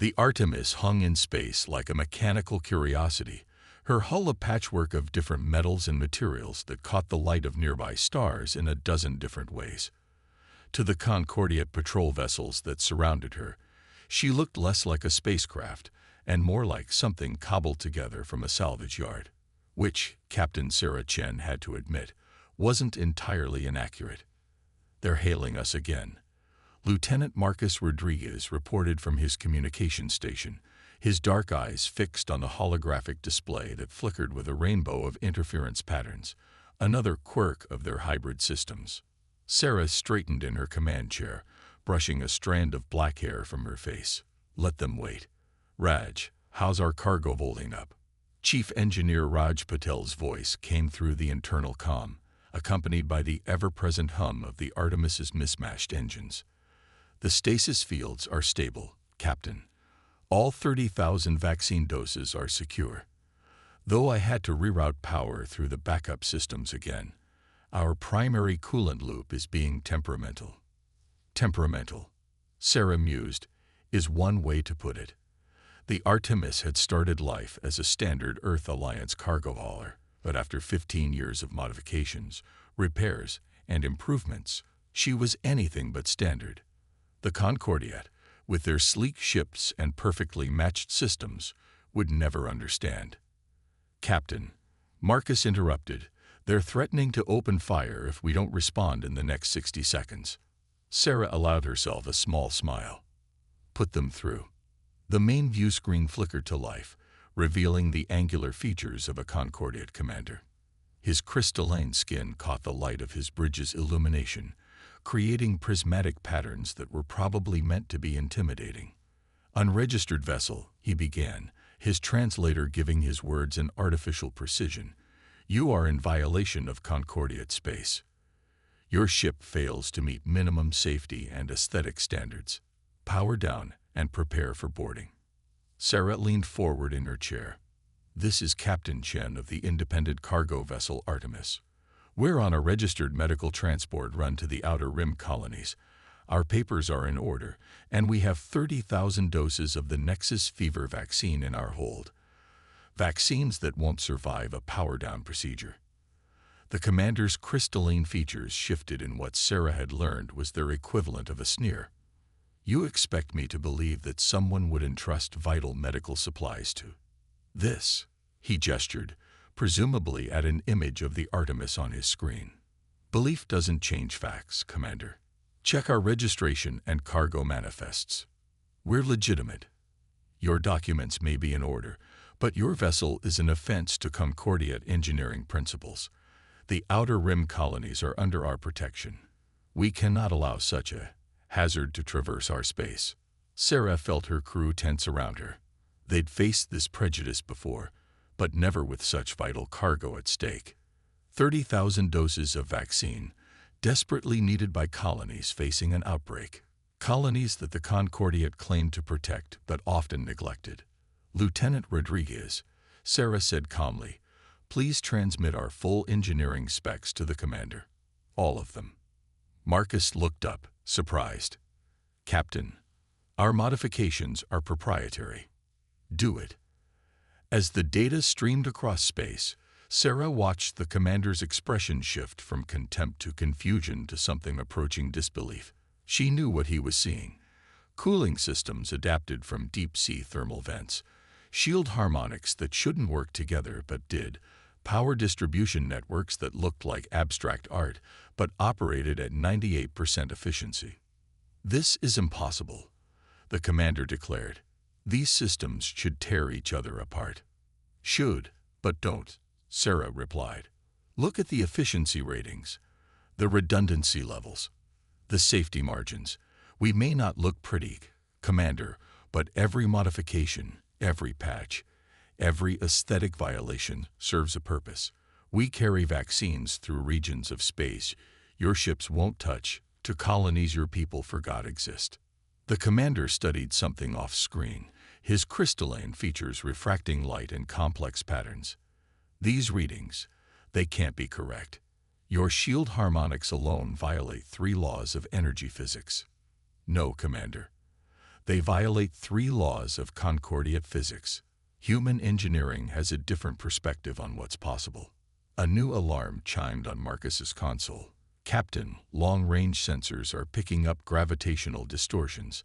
The Artemis hung in space like a mechanical curiosity, her hull a patchwork of different metals and materials that caught the light of nearby stars in a dozen different ways. To the Concordiate patrol vessels that surrounded her, she looked less like a spacecraft and more like something cobbled together from a salvage yard, which, Captain Sarah Chen had to admit, wasn't entirely inaccurate. "They're hailing us again," Lieutenant Marcus Rodriguez reported from his communication station, his dark eyes fixed on the holographic display that flickered with a rainbow of interference patterns, another quirk of their hybrid systems. Sarah straightened in her command chair, brushing a strand of black hair from her face. "Let them wait. Raj, how's our cargo holding up?" Chief Engineer Raj Patel's voice came through the internal comm, accompanied by the ever-present hum of the Artemis's mismatched engines. "The stasis fields are stable, Captain. All 30,000 vaccine doses are secure. Though I had to reroute power through the backup systems again, our primary coolant loop is being temperamental." Temperamental, Sarah mused, is one way to put it. The Artemis had started life as a standard Earth Alliance cargo hauler, but after 15 years of modifications, repairs, and improvements, she was anything but standard. The Concordiate, with their sleek ships and perfectly matched systems, would never understand. "Captain," Marcus interrupted, "they're threatening to open fire if we don't respond in the next 60 seconds. Sarah allowed herself a small smile. "Put them through." The main view screen flickered to life, revealing the angular features of a Concordiate commander. His crystalline skin caught the light of his bridge's illumination, creating prismatic patterns that were probably meant to be intimidating. "Unregistered vessel," he began, his translator giving his words an artificial precision. "You are in violation of Concordiate space. Your ship fails to meet minimum safety and aesthetic standards. Power down and prepare for boarding." Sarah leaned forward in her chair. "This is Captain Chen of the independent cargo vessel Artemis. We're on a registered medical transport run to the Outer Rim colonies. Our papers are in order, and we have 30,000 doses of the Nexus fever vaccine in our hold. Vaccines that won't survive a power-down procedure." The commander's crystalline features shifted in what Sarah had learned was their equivalent of a sneer. "You expect me to believe that someone would entrust vital medical supplies to this?" He gestured, presumably at an image of the Artemis on his screen. "Belief doesn't change facts, Commander. Check our registration and cargo manifests. We're legitimate. Your documents may be in order, but your vessel is an offense to Concordiate engineering principles. The Outer Rim colonies are under our protection. We cannot allow such a hazard to traverse our space." Sarah felt her crew tense around her. They'd faced this prejudice before, but never with such vital cargo at stake. 30,000 doses of vaccine, desperately needed by colonies facing an outbreak. Colonies that the Concordiate claimed to protect but often neglected. "Lieutenant Rodriguez," Sarah said calmly, "please transmit our full engineering specs to the commander. All of them." Marcus looked up, surprised. "Captain, our modifications are proprietary." "Do it." As the data streamed across space, Sarah watched the commander's expression shift from contempt to confusion to something approaching disbelief. She knew what he was seeing. Cooling systems adapted from deep-sea thermal vents, shield harmonics that shouldn't work together but did, power distribution networks that looked like abstract art but operated at 98% efficiency. "This is impossible," the commander declared. "These systems should tear each other apart." "Should, but don't," Sarah replied. "Look at the efficiency ratings, the redundancy levels, the safety margins. We may not look pretty, Commander, but every modification, every patch, every aesthetic violation serves a purpose. We carry vaccines through regions of space your ships won't touch, to colonies your people forgot exist." The commander studied something off-screen, his crystalline features refracting light in complex patterns. "These readings, they can't be correct. Your shield harmonics alone violate 3 laws of energy physics." "No, Commander. They violate 3 laws of Concordiate physics. Human engineering has a different perspective on what's possible. A new alarm chimed on Marcus's console. Captain, long-range sensors are picking up gravitational distortions.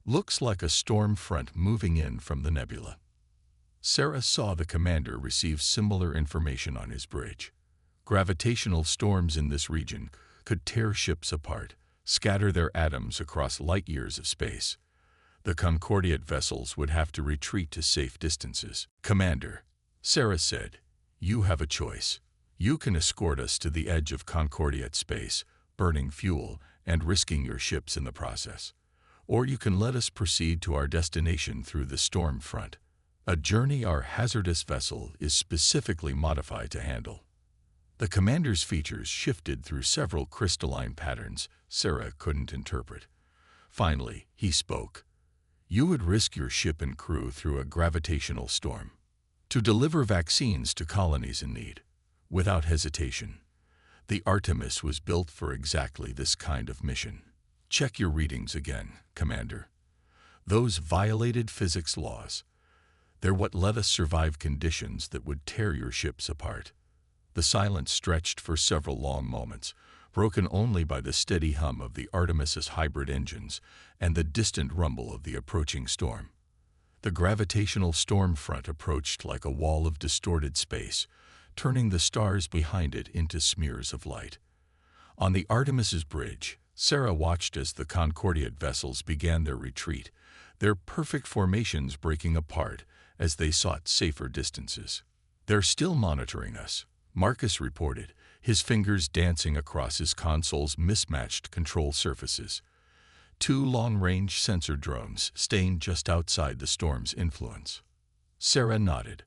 Looks like a storm front moving in from the nebula. Sarah saw the commander receive similar information on his bridge. Gravitational storms in this region could tear ships apart, scatter their atoms across light years of space. The Concordiate vessels would have to retreat to safe distances. Commander, Sarah said, you have a choice. You can escort us to the edge of Concordiate space, burning fuel and risking your ships in the process. Or you can let us proceed to our destination through the storm front, a journey our hazardous vessel is specifically modified to handle. The commander's features shifted through several crystalline patterns Sarah couldn't interpret. Finally, he spoke. You would risk your ship and crew through a gravitational storm to deliver vaccines to colonies in need. Without hesitation, the Artemis was built for exactly this kind of mission. Check your readings again, Commander. Those violated physics laws. They're what let us survive conditions that would tear your ships apart. The silence stretched for several long moments, broken only by the steady hum of the Artemis's hybrid engines and the distant rumble of the approaching storm. The gravitational storm front approached like a wall of distorted space, turning the stars behind it into smears of light. On the Artemis's bridge, Sarah watched as the Concordiate vessels began their retreat, their perfect formations breaking apart as they sought safer distances. They're still monitoring us, Marcus reported, his fingers dancing across his console's mismatched control surfaces. 2 long-range sensor drones staying just outside the storm's influence. Sarah nodded.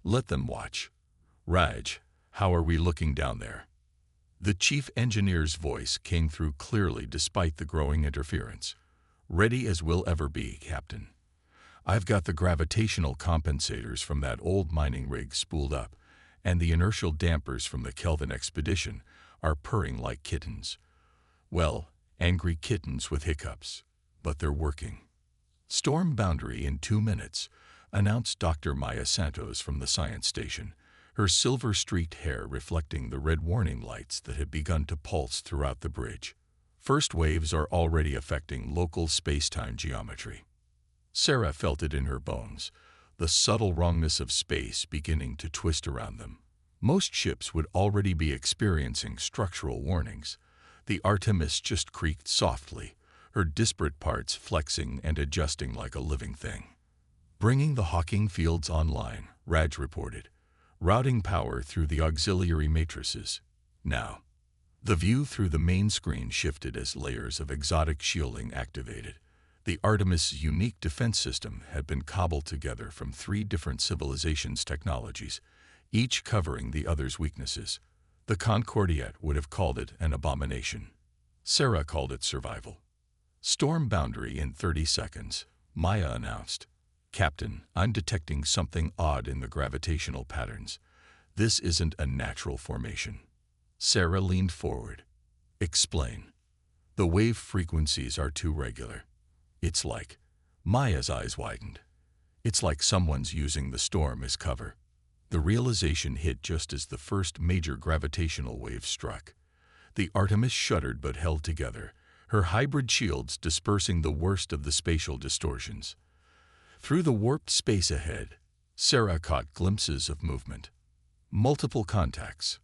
Let them watch. Raj, how are we looking down there? The chief engineer's voice came through clearly despite the growing interference. Ready as we'll ever be, Captain. I've got the gravitational compensators from that old mining rig spooled up, and the inertial dampers from the Kelvin expedition are purring like kittens. Well, angry kittens with hiccups, but they're working. Storm boundary in 2 minutes, announced Dr. Maya Santos from the science station, her silver-streaked hair reflecting the red warning lights that had begun to pulse throughout the bridge. First waves are already affecting local space-time geometry. Sarah felt it in her bones, the subtle wrongness of space beginning to twist around them. Most ships would already be experiencing structural warnings. The Artemis just creaked softly, her disparate parts flexing and adjusting like a living thing. Bringing the Hawking fields online, Raj reported, routing power through the auxiliary matrices. Now, the view through the main screen shifted as layers of exotic shielding activated. The Artemis' unique defense system had been cobbled together from 3 different civilizations' technologies, each covering the other's weaknesses. The Concordiate would have called it an abomination. Sarah called it survival. Storm boundary in 30 seconds, Maya announced. Captain, I'm detecting something odd in the gravitational patterns. This isn't a natural formation. Sarah leaned forward. Explain. The wave frequencies are too regular. It's like, Maya's eyes widened. It's like someone's using the storm as cover. The realization hit just as the first major gravitational wave struck. The Artemis shuddered but held together, her hybrid shields dispersing the worst of the spatial distortions. Through the warped space ahead, Sarah caught glimpses of movement. Multiple contacts,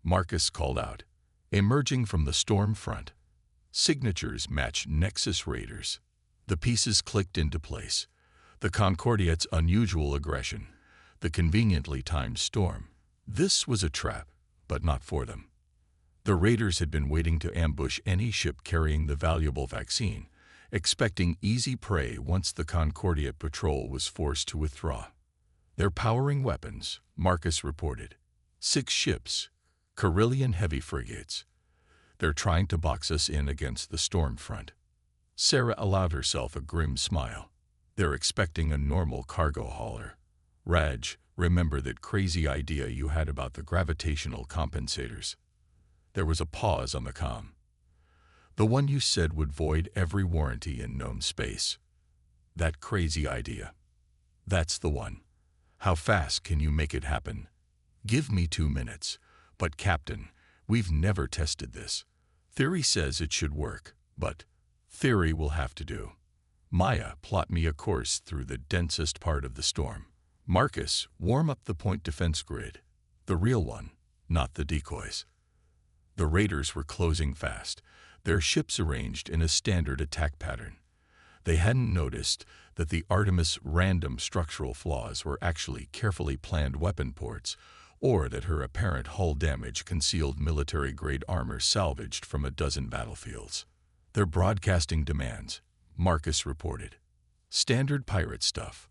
Marcus called out, emerging from the storm front. Signatures matched Nexus raiders. The pieces clicked into place. The Concordiate's unusual aggression, the conveniently timed storm. This was a trap, but not for them. The raiders had been waiting to ambush any ship carrying the valuable vaccine, expecting easy prey once the Concordiate patrol was forced to withdraw. They're powering weapons, Marcus reported. 6 ships, Carillion heavy frigates. They're trying to box us in against the storm front. Sarah allowed herself a grim smile. They're expecting a normal cargo hauler. Raj, remember that crazy idea you had about the gravitational compensators? There was a pause on the comm. The one you said would void every warranty in known space. That crazy idea. That's the one. How fast can you make it happen? Give me 2 minutes. But Captain, we've never tested this. Theory says it should work, but theory will have to do. Maya, plot me a course through the densest part of the storm. Marcus, warm up the point defense grid. The real one, not the decoys. The raiders were closing fast, their ships arranged in a standard attack pattern. They hadn't noticed that the Artemis' random structural flaws were actually carefully planned weapon ports, or that her apparent hull damage concealed military-grade armor salvaged from a dozen battlefields. Their broadcasting demands, Marcus reported. Standard pirate stuff.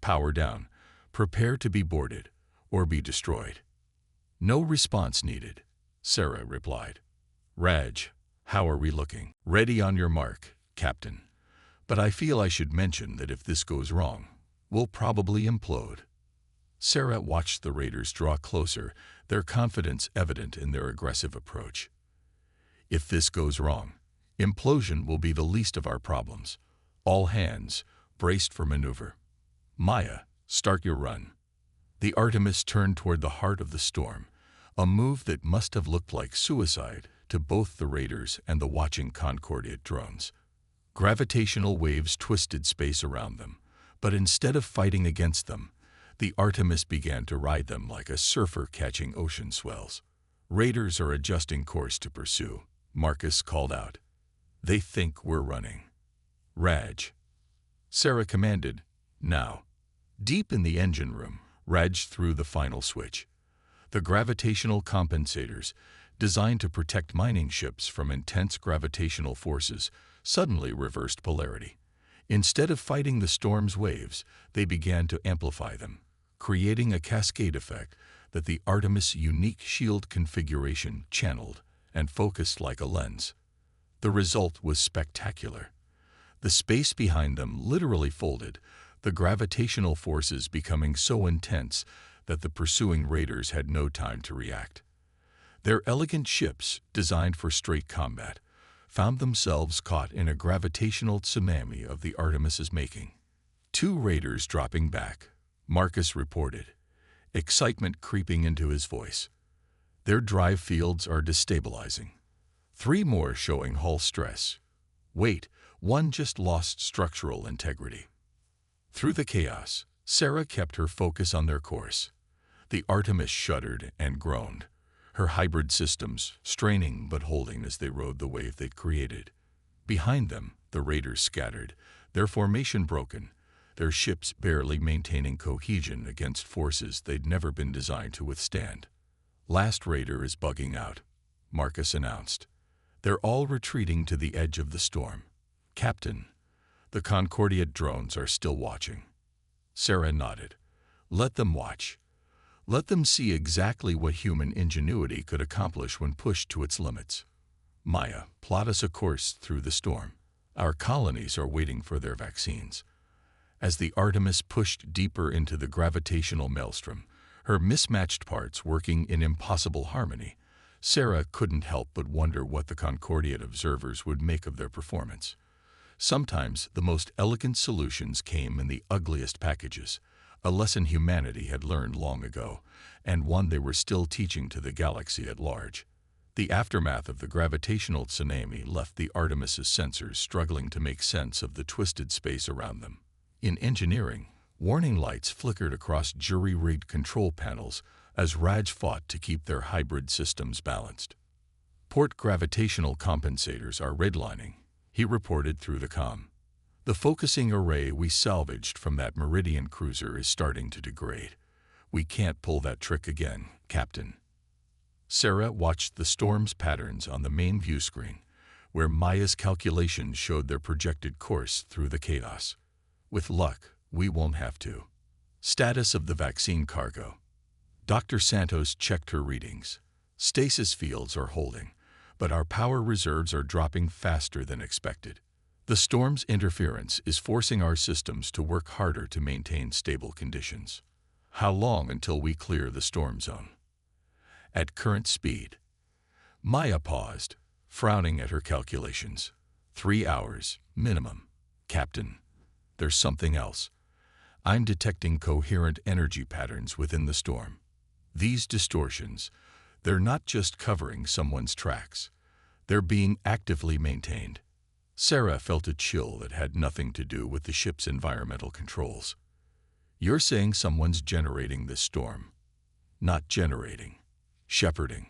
Power down. Prepare to be boarded or be destroyed. No response needed, Sarah replied. Raj, how are we looking? Ready on your mark, Captain. But I feel I should mention that if this goes wrong, we'll probably implode. Sarah watched the raiders draw closer, their confidence evident in their aggressive approach. If this goes wrong, implosion will be the least of our problems. All hands, braced for maneuver. Maya, start your run. The Artemis turned toward the heart of the storm, a move that must have looked like suicide to both the raiders and the watching Concordia drones. Gravitational waves twisted space around them, but instead of fighting against them, the Artemis began to ride them like a surfer catching ocean swells. Raiders are adjusting course to pursue, Marcus called out. They think we're running. Raj. Sarah commanded, now. Deep in the engine room, Raj threw the final switch. The gravitational compensators, designed to protect mining ships from intense gravitational forces, suddenly reversed polarity. Instead of fighting the storm's waves, they began to amplify them, creating a cascade effect that the Artemis' unique shield configuration channeled and focused like a lens. The result was spectacular. The space behind them literally folded, the gravitational forces becoming so intense that the pursuing raiders had no time to react. Their elegant ships, designed for straight combat, found themselves caught in a gravitational tsunami of the Artemis' making. 2 raiders dropping back, Marcus reported, excitement creeping into his voice. Their drive fields are destabilizing. 3 more showing hull stress. Wait, 1 just lost structural integrity. Through the chaos, Sarah kept her focus on their course. The Artemis shuddered and groaned, her hybrid systems straining but holding as they rode the wave they'd created. Behind them, the raiders scattered, their formation broken, their ships barely maintaining cohesion against forces they'd never been designed to withstand. Last raider is bugging out, Marcus announced. They're all retreating to the edge of the storm. Captain, the Concordia drones are still watching. Sarah nodded. Let them watch. Let them see exactly what human ingenuity could accomplish when pushed to its limits. Maya, plot us a course through the storm. Our colonies are waiting for their vaccines. As the Artemis pushed deeper into the gravitational maelstrom, her mismatched parts working in impossible harmony, Sarah couldn't help but wonder what the Concordian observers would make of their performance. Sometimes the most elegant solutions came in the ugliest packages, a lesson humanity had learned long ago, and one they were still teaching to the galaxy at large. The aftermath of the gravitational tsunami left the Artemis' sensors struggling to make sense of the twisted space around them. In engineering, warning lights flickered across jury-rigged control panels as Raj fought to keep their hybrid systems balanced. Port gravitational compensators are redlining, he reported through the comm. The focusing array we salvaged from that Meridian cruiser is starting to degrade. We can't pull that trick again, Captain. Sarah watched the storm's patterns on the main view screen, where Maya's calculations showed their projected course through the chaos. With luck, we won't have to. Status of the vaccine cargo. Dr. Santos checked her readings. Stasis fields are holding, but our power reserves are dropping faster than expected. The storm's interference is forcing our systems to work harder to maintain stable conditions. How long until we clear the storm zone? At current speed. Maya paused, frowning at her calculations. 3 hours, minimum, Captain. there's something else. I'm detecting coherent energy patterns within the storm. These distortions, they're not just covering someone's tracks. They're being actively maintained. Sarah felt a chill that had nothing to do with the ship's environmental controls. You're saying someone's generating this storm. Not generating. Shepherding.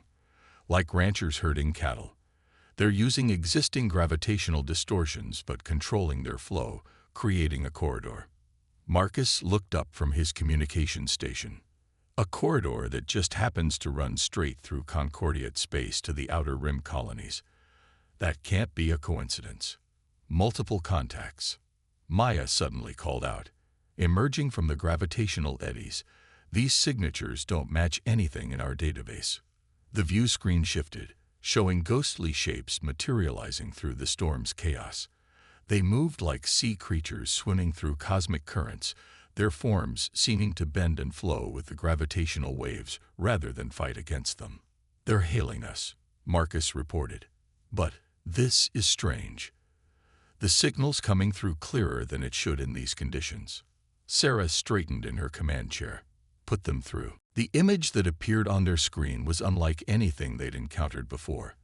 Like ranchers herding cattle. They're using existing gravitational distortions but controlling their flow, creating a corridor. Marcus looked up from his communication station. A corridor that just happens to run straight through Concordiate space to the outer rim colonies. That can't be a coincidence. Multiple contacts. Maya suddenly called out. Emerging from the gravitational eddies, these signatures don't match anything in our database. The view screen shifted, showing ghostly shapes materializing through the storm's chaos. They moved like sea creatures swimming through cosmic currents, their forms seeming to bend and flow with the gravitational waves rather than fight against them. They're hailing us, Marcus reported. But this is strange. The signal's coming through clearer than it should in these conditions. Sarah straightened in her command chair. Put them through. The image that appeared on their screen was unlike anything they'd encountered before.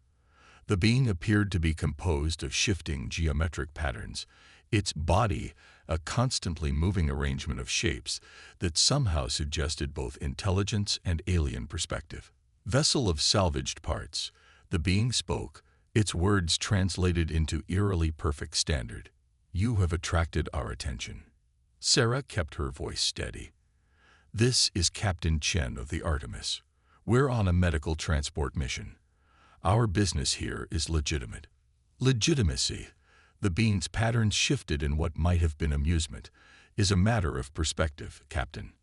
The being appeared to be composed of shifting geometric patterns, its body a constantly moving arrangement of shapes that somehow suggested both intelligence and alien perspective. Vessel of salvaged parts, the being spoke, its words translated into eerily perfect standard. You have attracted our attention. Sarah kept her voice steady. This is Captain Chen of the Artemis. We're on a medical transport mission. Our business here is legitimate. Legitimacy, the being's patterns shifted in what might have been amusement, is a matter of perspective, Captain.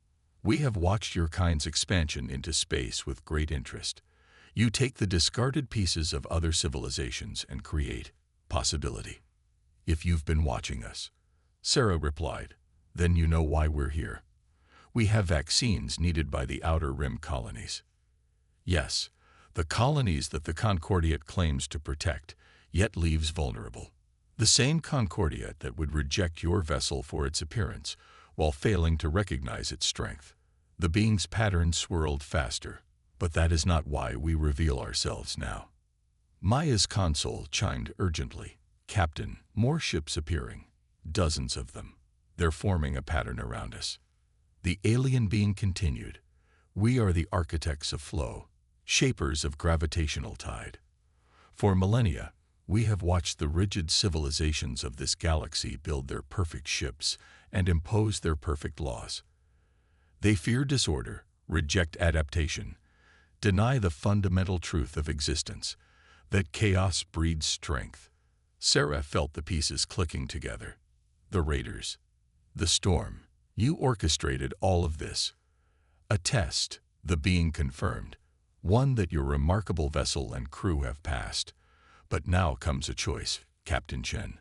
We have watched your kind's expansion into space with great interest. You take the discarded pieces of other civilizations and create possibility. If you've been watching us, Sarah replied, then you know why we're here. We have vaccines needed by the outer rim colonies. Yes, the colonies that the Concordiate claims to protect, yet leaves vulnerable. The same Concordiate that would reject your vessel for its appearance, while failing to recognize its strength. The being's pattern swirled faster, but that is not why we reveal ourselves now. Maya's console chimed urgently. Captain, more ships appearing. Dozens of them. They're forming a pattern around us. The alien being continued. We are the architects of flow, shapers of gravitational tide. For millennia, we have watched the rigid civilizations of this galaxy build their perfect ships and impose their perfect laws. They fear disorder, reject adaptation, deny the fundamental truth of existence, that chaos breeds strength. Sarah felt the pieces clicking together. The raiders. The storm. You orchestrated all of this. A test, the being confirmed, one that your remarkable vessel and crew have passed. But now comes a choice, Captain Chen.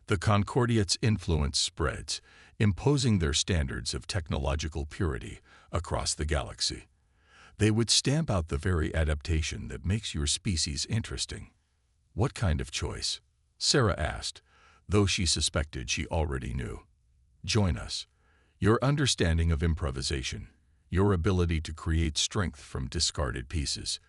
The Concordiate's influence spreads, imposing their standards of technological purity across the galaxy. They would stamp out the very adaptation that makes your species interesting. What kind of choice? Sarah asked, though she suspected she already knew. Join us. Your understanding of improvisation, your ability to create strength from discarded pieces,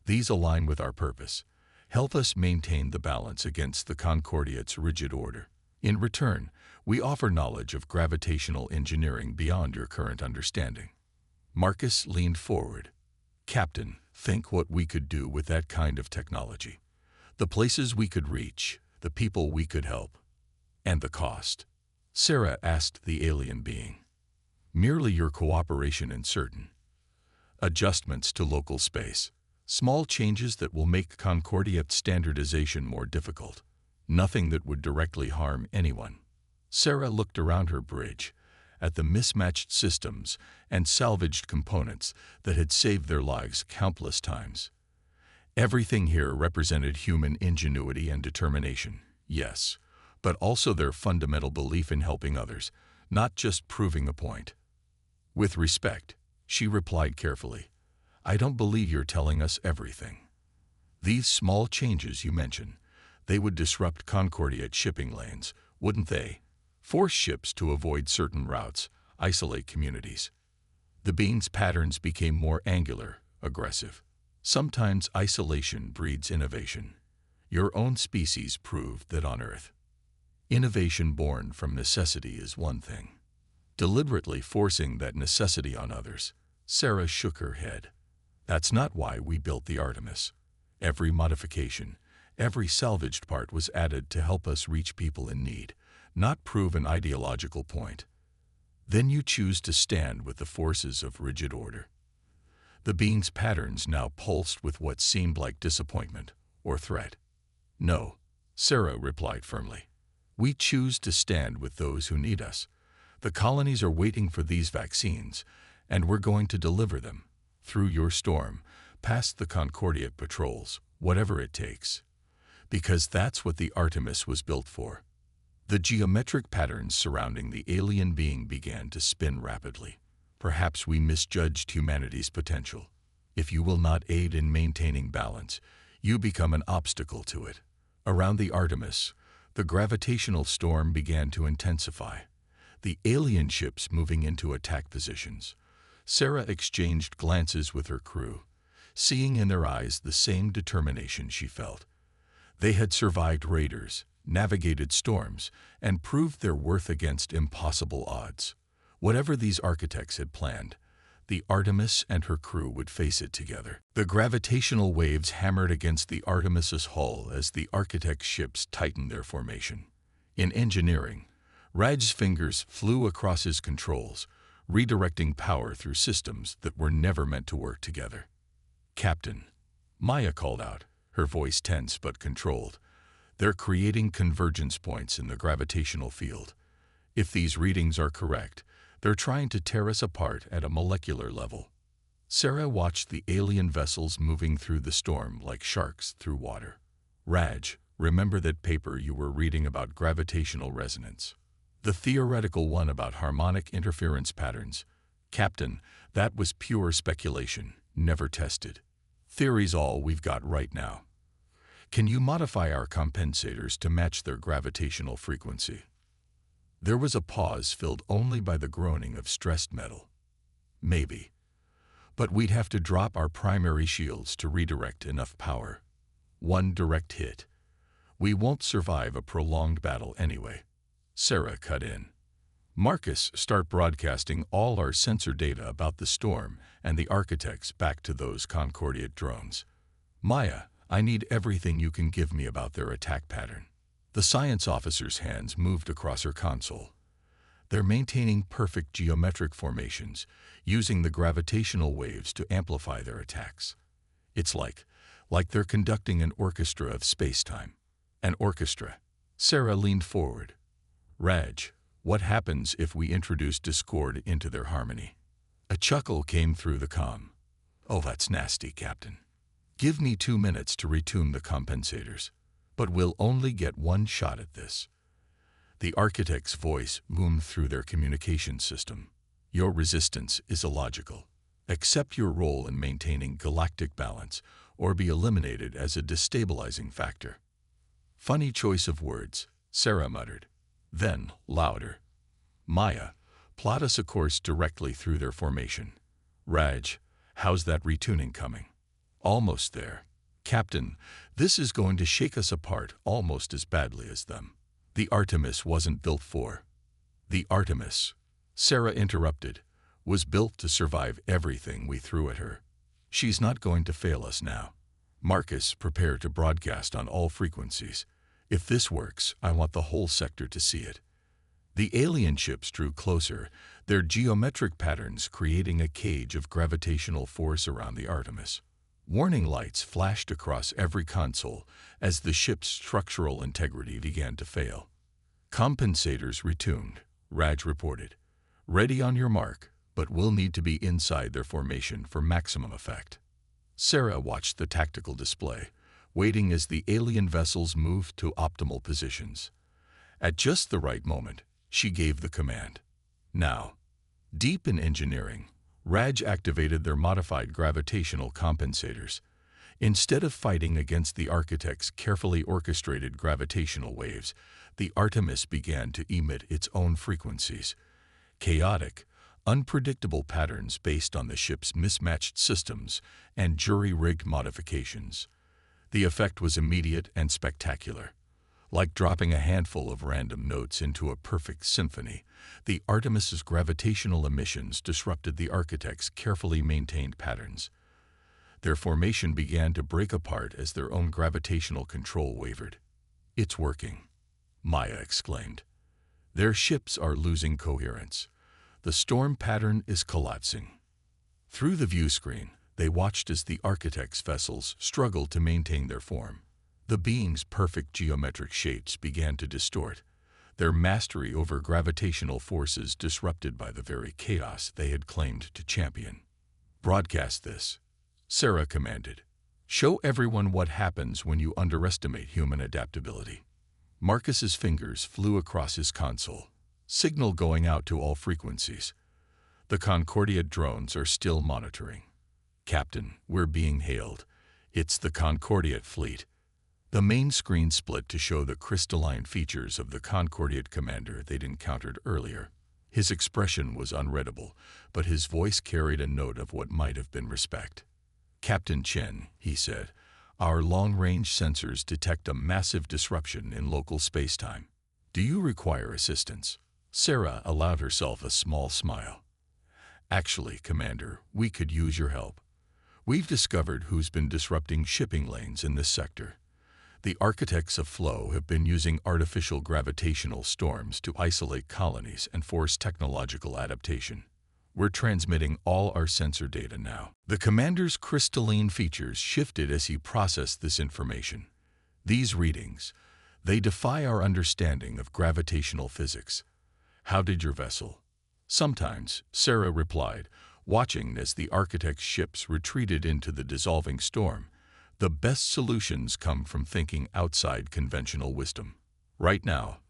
these align with our purpose. Help us maintain the balance against the Concordiate's rigid order. In return, we offer knowledge of gravitational engineering beyond your current understanding. Marcus leaned forward. Captain, think what we could do with that kind of technology. The places we could reach, the people we could help. And the cost. Sarah asked the alien being. Merely your cooperation and certain adjustments to local space. Small changes that will make Concordiate standardization more difficult. Nothing that would directly harm anyone. Sarah looked around her bridge, at the mismatched systems and salvaged components that had saved their lives countless times. Everything here represented human ingenuity and determination, yes, but also their fundamental belief in helping others, not just proving a point. With respect, she replied carefully, I don't believe you're telling us everything. These small changes you mention, they would disrupt Concordiate shipping lanes, wouldn't they? force ships to avoid certain routes, isolate communities. The being's patterns became more angular, aggressive. Sometimes isolation breeds innovation. Your own species proved that on Earth. Innovation born from necessity is one thing. Deliberately forcing that necessity on others, Sarah shook her head. That's not why we built the Artemis. Every modification, every salvaged part was added to help us reach people in need, not prove an ideological point. Then you choose to stand with the forces of rigid order. The being's patterns now pulsed with what seemed like disappointment or threat. No, Sarah replied firmly. We choose to stand with those who need us. The colonies are waiting for these vaccines, and we're going to deliver them, through your storm, past the Concordia patrols, whatever it takes. Because that's what the Artemis was built for. The geometric patterns surrounding the alien being began to spin rapidly. Perhaps we misjudged humanity's potential. If you will not aid in maintaining balance, you become an obstacle to it. Around the Artemis, the gravitational storm began to intensify. The alien ships moving into attack positions. Sarah exchanged glances with her crew, seeing in their eyes the same determination she felt. They had survived raiders, navigated storms, and proved their worth against impossible odds. Whatever these architects had planned, the Artemis and her crew would face it together. The gravitational waves hammered against the Artemis's hull as the architects' ships tightened their formation. In engineering, Raj's fingers flew across his controls, redirecting power through systems that were never meant to work together. Captain, Maya called out, her voice tense but controlled. They're creating convergence points in the gravitational field. If these readings are correct, they're trying to tear us apart at a molecular level. Sarah watched the alien vessels moving through the storm like sharks through water. Raj, remember that paper you were reading about gravitational resonance? The theoretical one about harmonic interference patterns. Captain, that was pure speculation, never tested. Theory's all we've got right now. Can you modify our compensators to match their gravitational frequency? There was a pause filled only by the groaning of stressed metal. Maybe. But we'd have to drop our primary shields to redirect enough power. One direct hit. We won't survive a prolonged battle anyway. Sarah cut in. Marcus, start broadcasting all our sensor data about the storm and the architects back to those Concordia drones. Maya, I need everything you can give me about their attack pattern. The science officer's hands moved across her console. They're maintaining perfect geometric formations, using the gravitational waves to amplify their attacks. It's like they're conducting an orchestra of space-time. An orchestra. Sarah leaned forward. Raj, what happens if we introduce discord into their harmony? A chuckle came through the comm. Oh, that's nasty, Captain. Give me 2 minutes to retune the compensators. But we'll only get one shot at this. The architect's voice boomed through their communication system. Your resistance is illogical. Accept your role in maintaining galactic balance, or be eliminated as a destabilizing factor. Funny choice of words, Sarah muttered. Then, louder. Maya, plot us a course directly through their formation. Raj, how's that retuning coming? Almost there. Captain, this is going to shake us apart almost as badly as them. The Artemis wasn't built for. The Artemis, Sarah interrupted, was built to survive everything we threw at her. She's not going to fail us now. Marcus, prepare to broadcast on all frequencies. If this works, I want the whole sector to see it. The alien ships drew closer, their geometric patterns creating a cage of gravitational force around the Artemis. Warning lights flashed across every console as the ship's structural integrity began to fail. Compensators retuned, Raj reported. Ready on your mark, but we'll need to be inside their formation for maximum effect. Sarah watched the tactical display, waiting as the alien vessels moved to optimal positions. At just the right moment, she gave the command. Now, deep in engineering, Raj activated their modified gravitational compensators. Instead of fighting against the architect's carefully orchestrated gravitational waves, the Artemis began to emit its own frequencies, chaotic, unpredictable patterns based on the ship's mismatched systems and jury-rigged modifications. The effect was immediate and spectacular. Like dropping a handful of random notes into a perfect symphony, the Artemis's gravitational emissions disrupted the architects' carefully maintained patterns. Their formation began to break apart as their own gravitational control wavered. "It's working," Maya exclaimed. "Their ships are losing coherence. The storm pattern is collapsing." Through the view screen, they watched as the architects' vessels struggled to maintain their form. The being's perfect geometric shapes began to distort, their mastery over gravitational forces disrupted by the very chaos they had claimed to champion. "Broadcast this," Sarah commanded. "Show everyone what happens when you underestimate human adaptability." Marcus's fingers flew across his console, signal going out to all frequencies. "The Concordia drones are still monitoring. Captain, we're being hailed. It's the Concordia fleet." The main screen split to show the crystalline features of the Concordiate commander they'd encountered earlier. His expression was unreadable, but his voice carried a note of what might have been respect. "Captain Chen," he said, "our long-range sensors detect a massive disruption in local spacetime. Do you require assistance?" Sarah allowed herself a small smile. "Actually, Commander, we could use your help. We've discovered who's been disrupting shipping lanes in this sector. The architects of flow have been using artificial gravitational storms to isolate colonies and force technological adaptation. We're transmitting all our sensor data now." The commander's crystalline features shifted as he processed this information. "These readings, they defy our understanding of gravitational physics. How did your vessel?" "Sometimes," Sarah replied, watching as the architect's ships retreated into the dissolving storm. "The best solutions come from thinking outside conventional wisdom. Right now,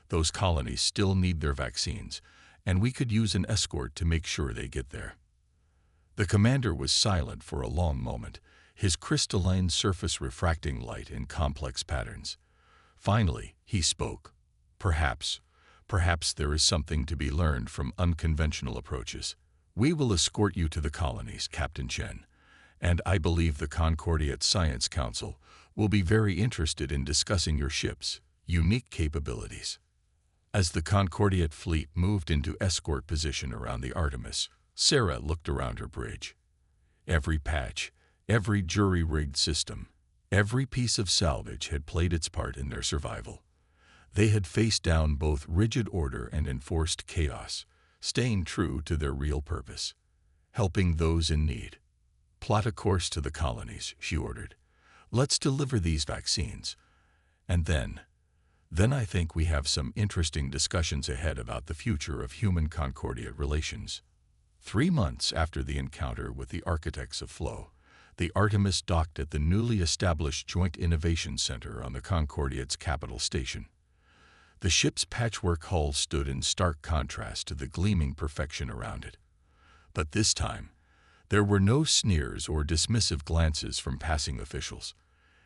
those colonies still need their vaccines, and we could use an escort to make sure they get there." The commander was silent for a long moment, his crystalline surface refracting light in complex patterns. Finally, he spoke. Perhaps there is something to be learned from unconventional approaches. We will escort you to the colonies, Captain Chen, and I believe the Concordiate Science Council will be very interested in discussing your ship's unique capabilities." As the Concordiate fleet moved into escort position around the Artemis, Sarah looked around her bridge. Every patch, every jury-rigged system, every piece of salvage had played its part in their survival. They had faced down both rigid order and enforced chaos, staying true to their real purpose, helping those in need. "Plot a course to the colonies," she ordered. "Let's deliver these vaccines. And then I think we have some interesting discussions ahead about the future of human-Concordiate relations." 3 months after the encounter with the architects of flow, the Artemis docked at the newly established Joint Innovation Center on the Concordiate's capital station. The ship's patchwork hull stood in stark contrast to the gleaming perfection around it. But this time, there were no sneers or dismissive glances from passing officials.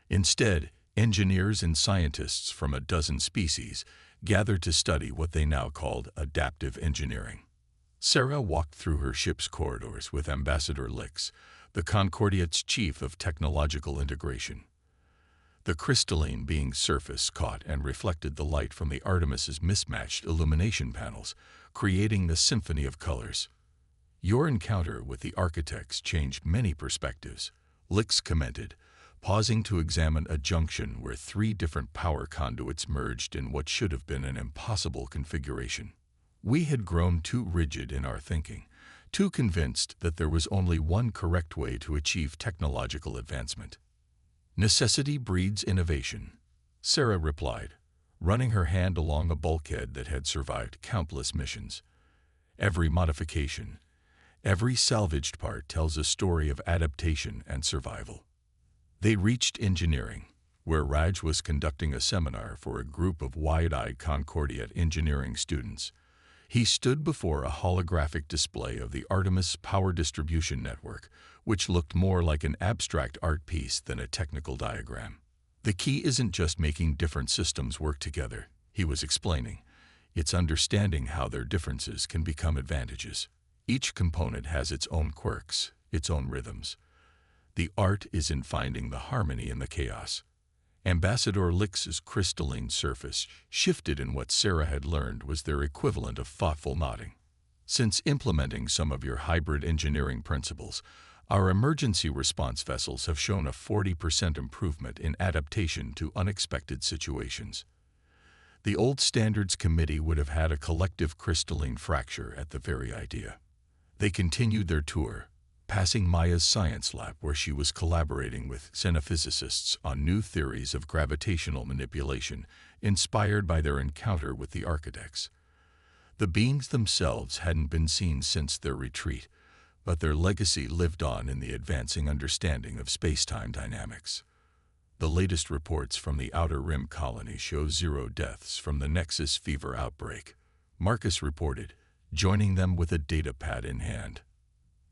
Instead, engineers and scientists from a dozen species gathered to study what they now called adaptive engineering. Sarah walked through her ship's corridors with Ambassador Lix, the Concordiate's chief of technological integration. The crystalline being's surface caught and reflected the light from the Artemis's mismatched illumination panels, creating the symphony of colors. "Your encounter with the architects changed many perspectives," Lix commented, pausing to examine a junction where 3 different power conduits merged in what should have been an impossible configuration. "We had grown too rigid in our thinking, too convinced that there was only one correct way to achieve technological advancement." "Necessity breeds innovation," Sarah replied, running her hand along a bulkhead that had survived countless missions. "Every modification, every salvaged part tells a story of adaptation and survival." They reached engineering, where Raj was conducting a seminar for a group of wide-eyed Concordiate engineering students. He stood before a holographic display of the Artemis power distribution network, which looked more like an abstract art piece than a technical diagram. "The key isn't just making different systems work together," He was explaining, "It's understanding how their differences can become advantages. Each component has its own quirks, its own rhythms. The art is in finding the harmony in the chaos." Ambassador Lix's crystalline surface shifted in what Sarah had learned was their equivalent of thoughtful nodding. "Since implementing some of your hybrid engineering principles, our emergency response vessels have shown a 40% improvement in adaptation to unexpected situations." The old Standards Committee would have had a collective crystalline fracture at the very idea. They continued their tour, passing Maya's science lab where she was collaborating with xenophysicists on new theories of gravitational manipulation inspired by their encounter with the architects. The beings themselves hadn't been seen since their retreat, but their legacy lived on in the advancing understanding of space-time dynamics. The latest reports from the Outer Rim colony show 0 deaths from the Nexus fever outbreak, Marcus reported, joining them with a data pad in hand.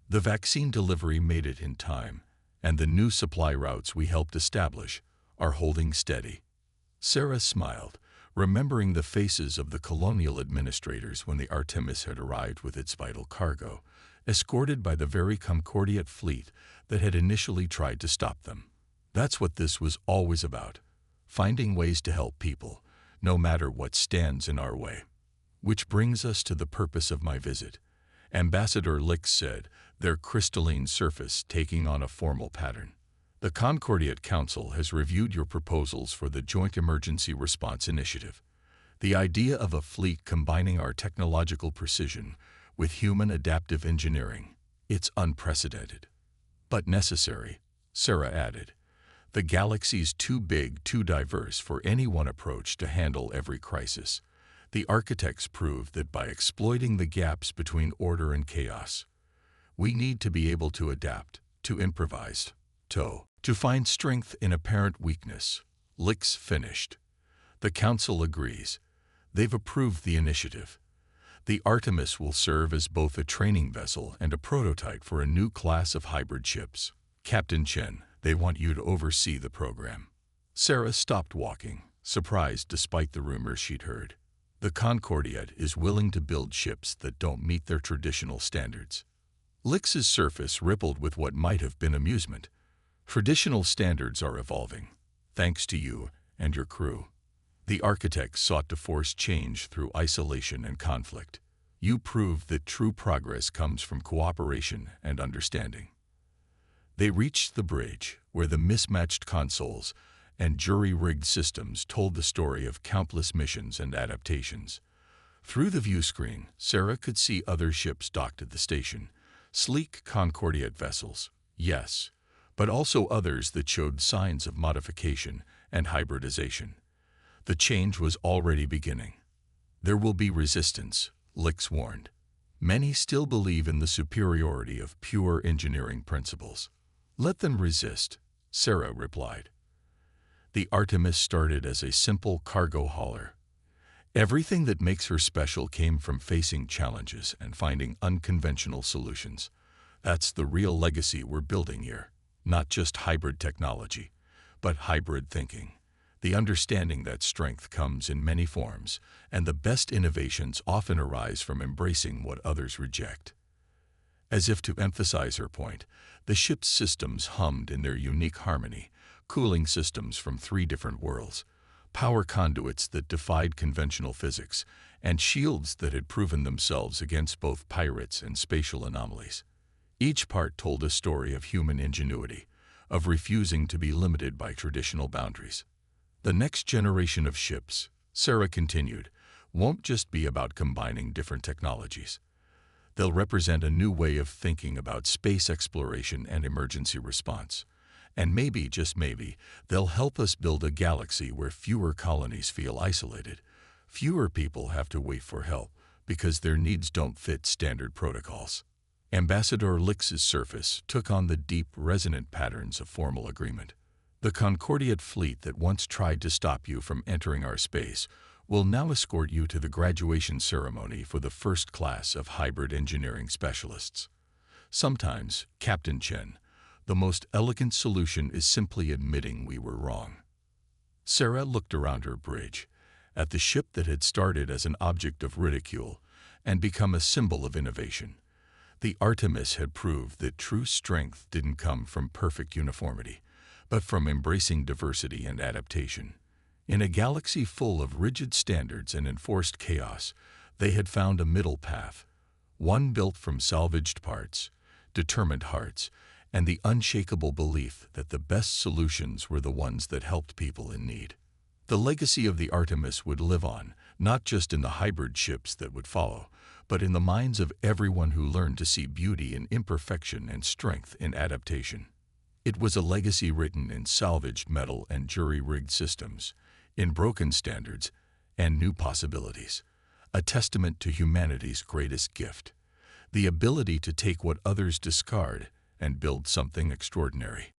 "The vaccine delivery made it in time, and the new supply routes we helped establish are holding steady." Sarah smiled, remembering the faces of the colonial administrators when the Artemis had arrived with its vital cargo, escorted by the very Concordiate fleet that had initially tried to stop them. That's what this was always about, finding ways to help people, no matter what stands in our way. "Which brings us to the purpose of my visit," Ambassador Lix said, their crystalline surface taking on a formal pattern. "The Concordiate Council has reviewed your proposals for the Joint Emergency Response Initiative. The idea of a fleet combining our technological precision with human adaptive engineering, it's unprecedented. But necessary," Sarah added. "The galaxy's too big, too diverse for any one approach to handle every crisis. The architects proved that by exploiting the gaps between order and chaos, we need to be able to adapt, to improvise, to find strength in apparent weakness." Lix finished. "The Council agrees. They've approved the initiative. The Artemis will serve as both a training vessel and a prototype for a new class of hybrid ships. Captain Chen, they want you to oversee the program." Sarah stopped walking, surprised despite the rumors she'd heard. The Concordiate is willing to build ships that don't meet their traditional standards. Lix's surface rippled with what might have been amusement. "Traditional standards are evolving, thanks to you and your crew. The architects sought to force change through isolation and conflict. You proved that true progress comes from cooperation and understanding." They reached the bridge, where the mismatched consoles and jury-rigged systems told the story of countless missions and adaptations. Through the view screen, Sarah could see other ships docked at the station, sleek Concordiate vessels, yes, but also others that showed signs of modification and hybridization. The change was already beginning. "There will be resistance," Lix warned. "Many still believe in the superiority of pure engineering principles." "Let them resist," Sarah replied. The Artemis started as a simple cargo hauler. Everything that makes her special came from facing challenges and finding unconventional solutions. That's the real legacy we're building here. Not just hybrid technology, but hybrid thinking. The understanding that strength comes in many forms, and the best innovations often arise from embracing what others reject. As if to emphasize her point, the ship's systems hummed in their unique harmony, cooling systems from 3 different worlds, power conduits that defied conventional physics, and shields that had proven themselves against both pirates and spatial anomalies. Each part told a story of human ingenuity, of refusing to be limited by traditional boundaries. "The next generation of ships," Sarah continued, "won't just be about combining different technologies. They'll represent a new way of thinking about space exploration and emergency response. And maybe, just maybe, they'll help us build a galaxy where fewer colonies feel isolated. Fewer people have to wait for help because their needs don't fit standard protocols." Ambassador Lix's surface took on the deep, resonant patterns of formal agreement. "The Concordiate fleet that once tried to stop you from entering our space will now escort you to the graduation ceremony for the first class of hybrid engineering specialists. Sometimes, Captain Chen, the most elegant solution is simply admitting we were wrong." Sarah looked around her bridge, at the ship that had started as an object of ridicule and become a symbol of innovation. The Artemis had proved that true strength didn't come from perfect uniformity, but from embracing diversity and adaptation. In a galaxy full of rigid standards and enforced chaos, they had found a middle path, one built from salvaged parts, determined hearts, and the unshakable belief that the best solutions were the ones that helped people in need. The legacy of the Artemis would live on, not just in the hybrid ships that would follow, but in the minds of everyone who learned to see beauty in imperfection and strength in adaptation. It was a legacy written in salvaged metal and jury-rigged systems, in broken standards and new possibilities, a testament to humanity's greatest gift, the ability to take what others discard and build something extraordinary.